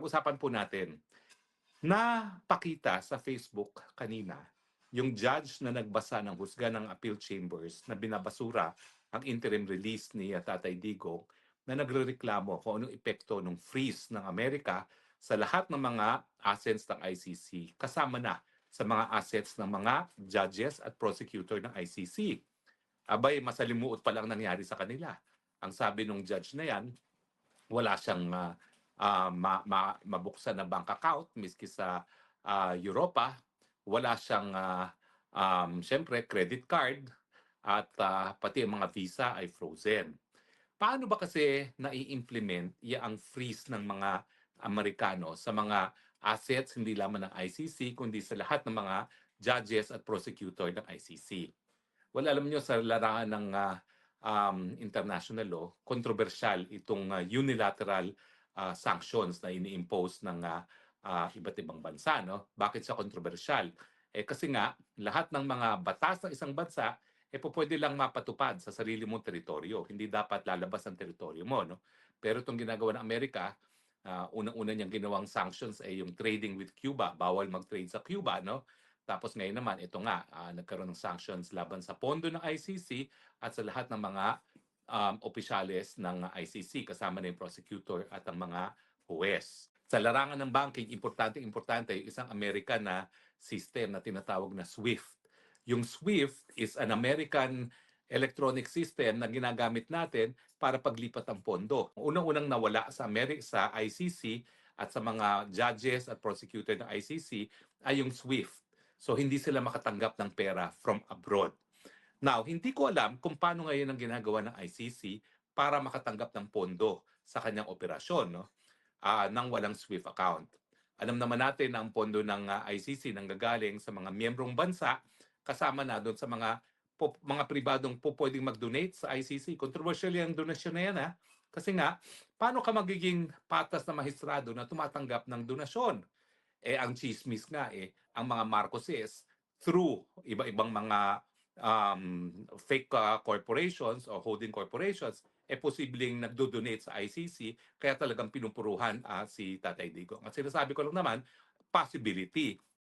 Usapan po natin, napakita sa Facebook kanina yung judge na nagbasa ng husga ng appeal chambers na binabasura ang interim release ni Tatay Digong na nagrereklamo kung anong epekto ng freeze ng Amerika sa lahat ng mga assets ng ICC, kasama na sa mga assets ng mga judges at prosecutor ng ICC. Abay, masalimuot pa lang nangyari sa kanila. Ang sabi ng judge na yan, wala siyang mabuksan na bank account miski sa Europa, wala siyang siyempre credit card at pati ang mga visa ay frozen. Paano ba kasi nai-implement ang freeze ng mga Amerikano sa mga assets hindi lamang ng ICC kundi sa lahat ng mga judges at prosecutor ng ICC? Well, alam niyo sa larangan ng international law, kontrobersyal itong unilateral sanctions na ini-impose ng iba't ibang bansa. No? Bakit siya kontrobersyal? Kasi nga, lahat ng mga batas ng isang bansa, pwede lang mapatupad sa sarili mong teritoryo. Hindi dapat lalabas ang teritoryo mo. No? Pero itong ginagawa ng Amerika, unang-una niyang ginawang sanctions ay yung trading with Cuba. Bawal mag-trade sa Cuba. No? Tapos ngayon naman, ito nga, nagkaroon ng sanctions laban sa pondo ng ICC at sa lahat ng mga opisyales ng ICC, kasama na yung prosecutor at ang mga huwes. Sa larangan ng banking, importante yung isang American na system na tinatawag na SWIFT. Yung SWIFT is an American electronic system na ginagamit natin para paglipat ng pondo. Unang-unang nawala sa ICC at sa mga judges at prosecutor ng ICC ay yung SWIFT. So hindi sila makatanggap ng pera from abroad. Now, hindi ko alam kung paano ngayon ang ginagawa ng ICC para makatanggap ng pondo sa kanyang operasyon, no? Nang walang SWIFT account. Alam naman natin na ang pondo ng ICC nanggagaling sa mga miyembrong bansa, kasama na doon sa mga pribadong pwedeng mag-donate sa ICC. Controversial yung donasyon na yan, ha? Kasi nga, paano ka magiging patas na mahistrado na tumatanggap ng donasyon? Ang chismis nga ang mga Marcoses through iba-ibang mga fake corporations o holding corporations, posibleng nagdo-donate sa ICC, kaya talagang pinupuruhan si Tatay Digong. At sinasabi ko lang naman, possibility.